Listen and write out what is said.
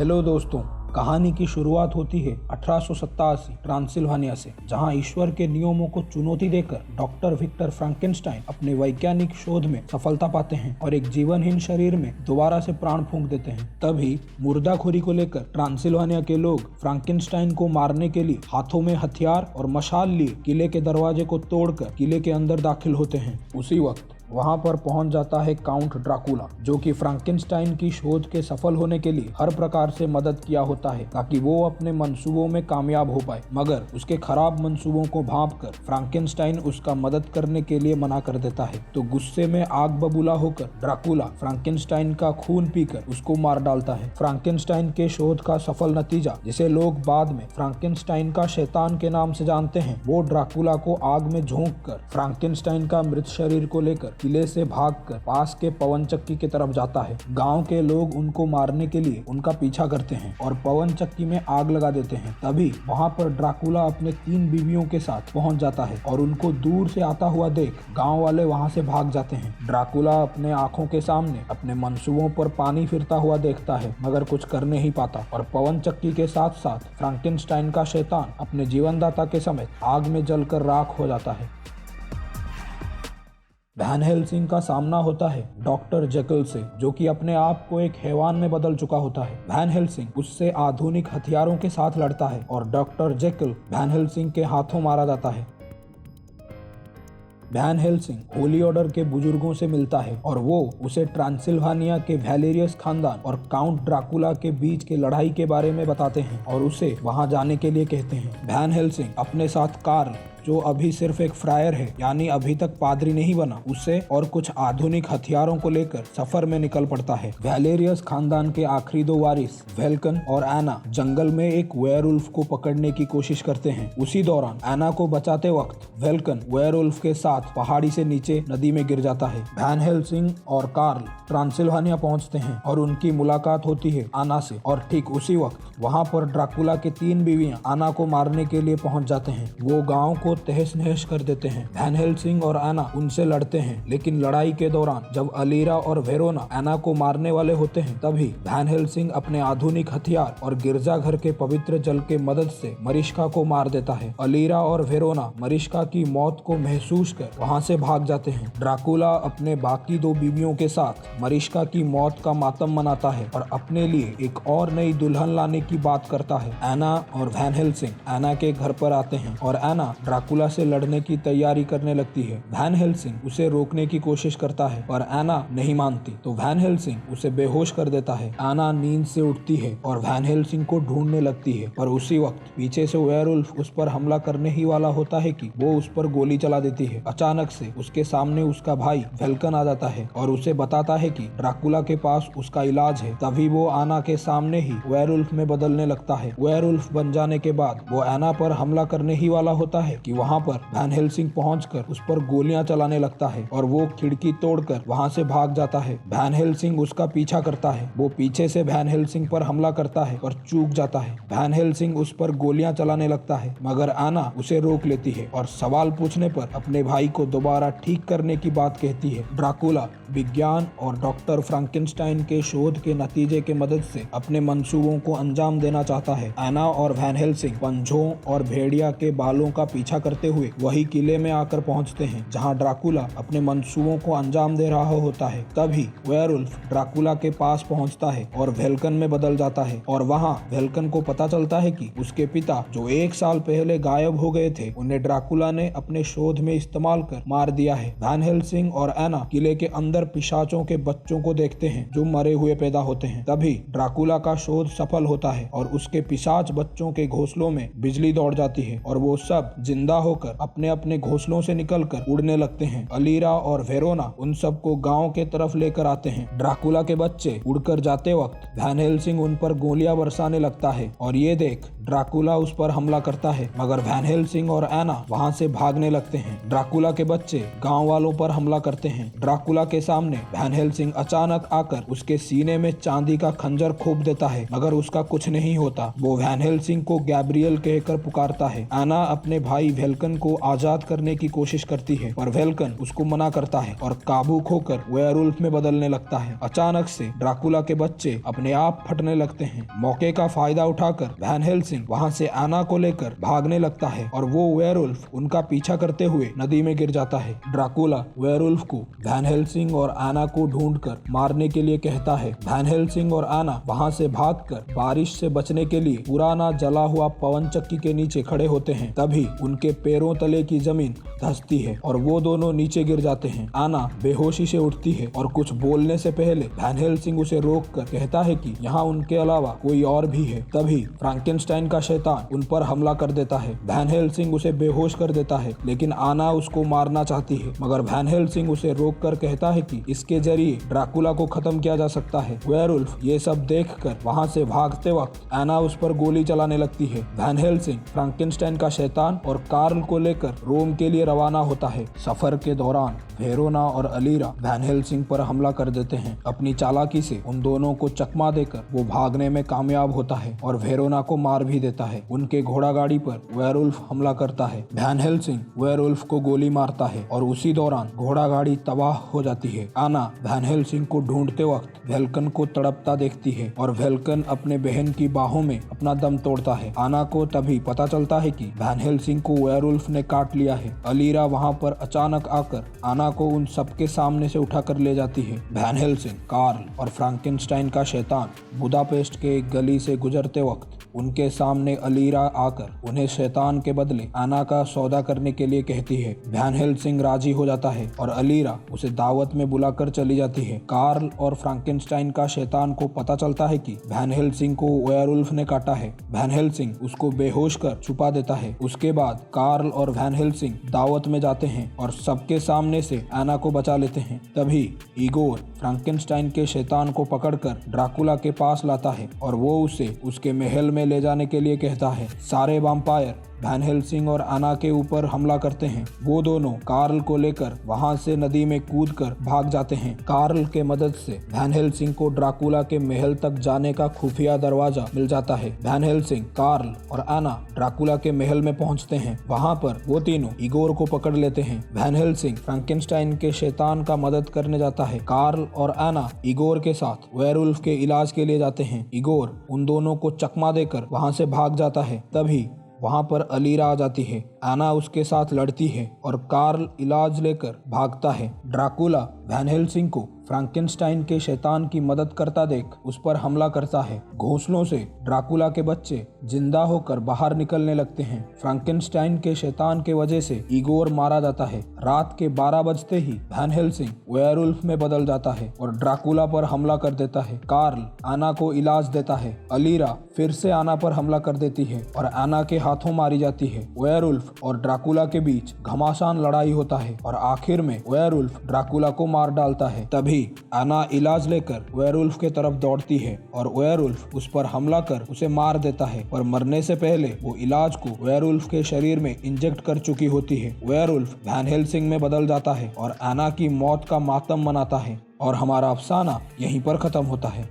Hello दोस्तों, कहानी की शुरुआत होती है 1887 ट्रांसिल्वानिया से, जहां ईश्वर के नियमों को चुनौती देकर डॉक्टर विक्टर फ्रैंकेनस्टाइन अपने वैज्ञानिक शोध में सफलता पाते हैं और एक जीवनहीन शरीर में दोबारा से प्राण फूंक देते हैं। तभी मुर्दाखोरी को लेकर ट्रांसिल्वानिया के लोग फ्रैंकेनस्टाइन को मारने के लिए हाथों में हथियार और मशाल लिए किले के दरवाजे को तोड़कर किले के अंदर दाखिल होते हैं। उसी वक्त वहां पर पहुंच जाता है काउंट ड्राकुला, जो कि फ्रैंकेनस्टाइन की शोध के सफल होने के लिए हर प्रकार से मदद किया होता है ताकि वो अपने मंसूबों में कामयाब हो पाए। मगर उसके खराब मंसूबों को भांपकर फ्रैंकेनस्टाइन उसका मदद करने के लिए मना कर देता है। तो गुस्से में आग बबूला होकर ड्राकुला फ्रैंकेनस्टाइन का खून पीकर उसको मार डालता है। फ्रैंकेनस्टाइन के शोध का सफल नतीजा, जिसे लोग बाद में फ्रैंकेनस्टाइन का शैतान के नाम से जानते हैं, वो ड्राकुला को आग में झोंक कर फ्रैंकेनस्टाइन का मृत शरीर को लेकर किले से भागकर पास के पवन चक्की की तरफ जाता है। गांव के लोग उनको मारने के लिए उनका पीछा करते हैं और पवन चक्की में आग लगा देते हैं। तभी वहां पर ड्राकुला अपने 3 बीवियों के साथ पहुंच जाता है और उनको दूर से आता हुआ देख गांव वाले वहां से भाग जाते हैं। ड्राकुला अपने आंखों के सामने अपने मंसूबों पर पानी फिरता हुआ देखता है, मगर कुछ कर नहीं पाता और पवन चक्की के साथ साथ फ्रैंकेनस्टाइन का शैतान अपने जीवनदाता के समेत आग में जलकर राख हो जाता है। वैन हेल्सिंग का सामना होता है डॉक्टर जेकिल से, जो कि अपने आप को एक हैवान में बदल चुका होता है। वैन हेल्सिंग उससे आधुनिक हथियारों के साथ लड़ता है और डॉक्टर जेकिल वैन हेल्सिंग के हाथों मारा जाता है। वैन हेल्सिंग होली ऑर्डर के बुजुर्गों से मिलता है और वो उसे ट्रांसिल्वानिया के वैलेरियस खानदान और काउंट ड्राकुला के बीच के लड़ाई के बारे में बताते हैं और उसे वहां जाने के लिए कहते हैं। वैन हेल्सिंग अपने साथ कार्ल, जो अभी सिर्फ एक फ्रायर है, यानी अभी तक पादरी नहीं बना, उससे और कुछ आधुनिक हथियारों को लेकर सफर में निकल पड़ता है। वैलेरियस खानदान के आखिरी 2 वारिस वेल्कन और एना जंगल में एक वेयरवुल्फ को पकड़ने की कोशिश करते हैं। उसी दौरान एना को बचाते वक्त वेल्कन वेयरवुल्फ के साथ पहाड़ी से नीचे नदी में गिर जाता है। वैन हेल्सिंग और कार्ल ट्रांसिल्वानिया पहुंचते हैं और उनकी मुलाकात होती है आना से, और ठीक उसी वक्त वहां पर ड्राकुला के 3 बीवियां आना को मारने के लिए पहुंच जाते हैं। वो गाँव को तहस नहस कर देते हैं। वैन हेल्सिंग और एना उनसे लड़ते हैं, लेकिन लड़ाई के दौरान जब अलीरा और वेरोना एना को मारने वाले होते हैं, तभी वैन हेल्सिंग अपने आधुनिक हथियार और गिरजाघर के पवित्र जल के मदद से मरिश्का को मार देता है। अलीरा और वेरोना मरिश्का की मौत को महसूस कर वहां से भाग जाते हैं। ड्राकुला अपने बाकी 2 बीवियों के साथ मरिश्का की मौत का मातम मनाता है और अपने लिए एक और नई दुल्हन लाने की बात करता है। एना और वैन हेल्सिंग एना के घर पर आते हैं और एना ड्राकुला से लड़ने की तैयारी करने लगती है। वैन हेल्सिंग उसे रोकने की कोशिश करता है पर एना नहीं मानती, तो वैन हेल्सिंग उसे बेहोश कर देता है। एना नींद से उठती है और वैन हेल्सिंग को ढूंढने लगती है, पर उसी वक्त पीछे से वेयरवुल्फ उस पर हमला करने ही वाला होता है कि वो उस पर गोली चला देती है। अचानक से उसके सामने उसका भाई वेल्कन आ जाता है और उसे बताता है कि ड्राकुला के पास उसका इलाज है। तभी वो एना के सामने ही वेयरवुल्फ में बदलने लगता है। वेयरवुल्फ बन जाने के बाद वो एना पर हमला करने ही वाला होता है कि वहां पर वैन हेल्सिंग पहुंचकर उस पर गोलियां चलाने लगता है और वो खिड़की तोड़कर वहां से भाग जाता है। वैन हेल्सिंग उसका पीछा करता है। वो पीछे से वैन हेल्सिंग पर हमला करता है पर चूक जाता है। वैन हेल्सिंग उस पर गोलियां चलाने लगता है, मगर आना उसे रोक लेती है और सवाल पूछने पर अपने भाई को दोबारा ठीक करने की बात कहती है। ड्राकुला विज्ञान और डॉक्टर फ्रैंकेनस्टाइन के शोध के नतीजे के मदद से अपने मंसूबों को अंजाम देना चाहता है। एना और वैन हेल्सिंग पंजों और भेड़िया के बालों का पीछा करते हुए वही किले में आकर पहुंचते हैं, जहां ड्राकुला अपने मंसूबों को अंजाम दे रहा होता है। तभी वेयरवुल्फ ड्राकुला के पास पहुंचता है और वेल्कन में बदल जाता है और वहां वेल्कन को पता चलता है कि उसके पिता, जो 1 साल पहले गायब हो गए थे, उन्हें ड्राकुला ने अपने शोध में इस्तेमाल कर मार दिया है। वैन हेल्सिंग और एना किले के अंदर पिशाचों के बच्चों को देखते हैं जो मरे हुए पैदा होते हैं। तभी ड्राकुला का शोध सफल होता है और उसके पिशाच बच्चों के घोंसलों में बिजली दौड़ जाती है और वो सब जिंदा होकर अपने अपने घोंसलों से निकलकर उड़ने लगते हैं। अलीरा और वेरोना उन सबको गांव के तरफ लेकर आते हैं। ड्राकुला के बच्चे उड़कर जाते वक्त वैन हेल्सिंग उन पर गोलियां बरसाने लगता है और ये देख ड्राकुला उस पर हमला करता है, मगर वैन हेल्सिंग और एना वहां से भागने लगते हैं। ड्राकुला के बच्चे गांव वालों पर हमला करते हैं। ड्राकुला के सामने वैन हेल्सिंग अचानक आकर उसके सीने में चांदी का खंजर खोप देता है, मगर उसका कुछ नहीं होता। वो वैन हेल्सिंग को गैब्रियल कहकर पुकारता है। एना अपने भाई वेल्कन को आजाद करने की कोशिश करती है, पर वेल्कन उसको मना करता है और काबू खोकर वेयरवुल्फ में बदलने लगता है। अचानक से ड्राकुला के बच्चे अपने आप फटने लगते हैं। मौके का फायदा उठाकर वैन हेल्सिंग वहां से एना को लेकर भागने लगता है और वो वेयरवुल्फ उनका पीछा करते हुए नदी में गिर जाता है। ड्राकुला वेयरवुल्फ को वैन हेल्सिंग और एना को ढूंढकर मारने के लिए कहता है। वैन हेल्सिंग और एना वहां से भागकर बारिश से बचने के लिए पुराना जला हुआ पवन चक्की के नीचे खड़े होते हैं। तभी उनके पैरों तले की जमीन धंसती है और वो दोनों नीचे गिर जाते हैं। एना बेहोशी से उठती है और कुछ बोलने से पहले वैन हेल्सिंग उसे रोककर कहता है कि यहाँ उनके अलावा कोई और भी है। तभी फ्रैंकेनस्टाइन का शैतान उन पर हमला कर देता है। वैन हेल्सिंग उसे बेहोश कर देता है, लेकिन एना उसको मारना चाहती है, मगर वैन हेल्सिंग उसे रोककर कहता है कि इसके जरिए ड्राकुला को खत्म किया जा सकता है। वेयरवुल्फ ये सब देखकर वहां से भागते वक्त एना उस पर गोली चलाने लगती है। वैन हेल्सिंग फ्रैंकेनस्टाइन का शैतान और कार्ल को लेकर रोम के लिए रवाना होता है। सफर के दौरान वेरोना और अलीरा वैन हेल्सिंग पर हमला कर देते हैं। अपनी चालाकी से उन दोनों को चकमा देकर वो भागने में कामयाब होता है और वेरोना को मार भी देता है। उनके घोड़ा गाड़ी पर वेयरवुल्फ हमला करता है। वैन हेल्सिंग वेयरवुल्फ को गोली मारता है और उसी दौरान घोड़ा गाड़ी तबाह हो जाती है। एना वैन हेल्सिंग को ढूंढते वक्त वेल्कन को तड़पता देखती है और वेल्कन अपने बहन की बाहों में अपना दम तोड़ता है। एना को तभी पता चलता है कि वैन हेल्सिंग को वेयरवुल्फ ने काट लिया है। अलीरा वहां पर अचानक आकर एना को उन सबके सामने से उठाकर ले जाती है। वैन हेल्सिंग, कार्ल और फ्रैंकेनस्टाइन का शैतान बुदापेस्ट के एक गली से गुजरते वक्त उनके सामने अलीरा आकर उन्हें शैतान के बदले एना का सौदा करने के लिए कहती है। वैन हेल्सिंग राजी हो जाता है और अलीरा उसे दावत में बुलाकर चली जाती है। कार्ल और फ्रैंकेनस्टाइन का शैतान को पता चलता है कि वैन हेल्सिंग को वेयरवुल्फ ने काटा है। वैन हेल्सिंग उसको बेहोश कर छुपा देता है। उसके बाद कार्ल और वैन हेल्सिंग दावत में जाते हैं और सबके सामने से एना को बचा लेते हैं। तभी इगोर फ्रैंकेनस्टाइन के शैतान को पकड़कर ड्राकुला के पास लाता है और वो उसे उसके महल में ले जाने के लिए कहता है। सारे वैम्पायर वैन हेल्सिंग और एना के ऊपर हमला करते हैं। वो दोनों कार्ल को लेकर वहां से नदी में कूदकर भाग जाते हैं। कार्ल के मदद से वैन हेल्सिंग को ड्राकुला के महल तक जाने का खुफिया दरवाजा मिल जाता है। वैन हेल्सिंग, कार्ल और एना ड्राकुला के महल में पहुंचते हैं। वहां पर वो तीनों इगोर को पकड़ लेते हैं। वैन हेल्सिंग फ्रैंकेनस्टाइन के शैतान का मदद करने जाता है। कार्ल और एना इगोर के साथ वेयरवुल्फ के इलाज के लिए जाते हैं। इगोर उन दोनों को चकमा देकर वहां से भाग जाता है। तभी वहां पर अलीरा आ जाती है। एना उसके साथ लड़ती है और कार्ल इलाज लेकर भागता है। ड्राकुला वैन हेल्सिंग को फ्रैंकेनस्टाइन के शैतान की मदद करता देख उस पर हमला करता है। घोंसलों से ड्राकुला के बच्चे जिंदा होकर बाहर निकलने लगते हैं। फ्रैंकेनस्टाइन के शैतान के वजह से इगोर मारा जाता है। रात के 12 बजते ही वैन हेल्सिंग वेयरवुल्फ में बदल जाता है और ड्राकुला पर हमला कर देता है। कार्ल एना को इलाज देता है। अलीरा फिर से एना पर हमला कर देती है और एना के हाथों मारी जाती है। वेयरवुल्फ और ड्राकुला के बीच घमासान लड़ाई होता है और आखिर में वेयरवुल्फ ड्राकुला को मार डालता है। तभी एना इलाज लेकर वेयरवुल्फ के तरफ दौड़ती है और वेयरवुल्फ उस पर हमला कर उसे मार देता है, पर मरने से पहले वो इलाज को वेयरवुल्फ के शरीर में इंजेक्ट कर चुकी होती है। वेयरवुल्फ वैन हेल्सिंग में बदल जाता है और एना की मौत का मातम मनाता है और हमारा अफसाना यहीं पर खत्म होता है।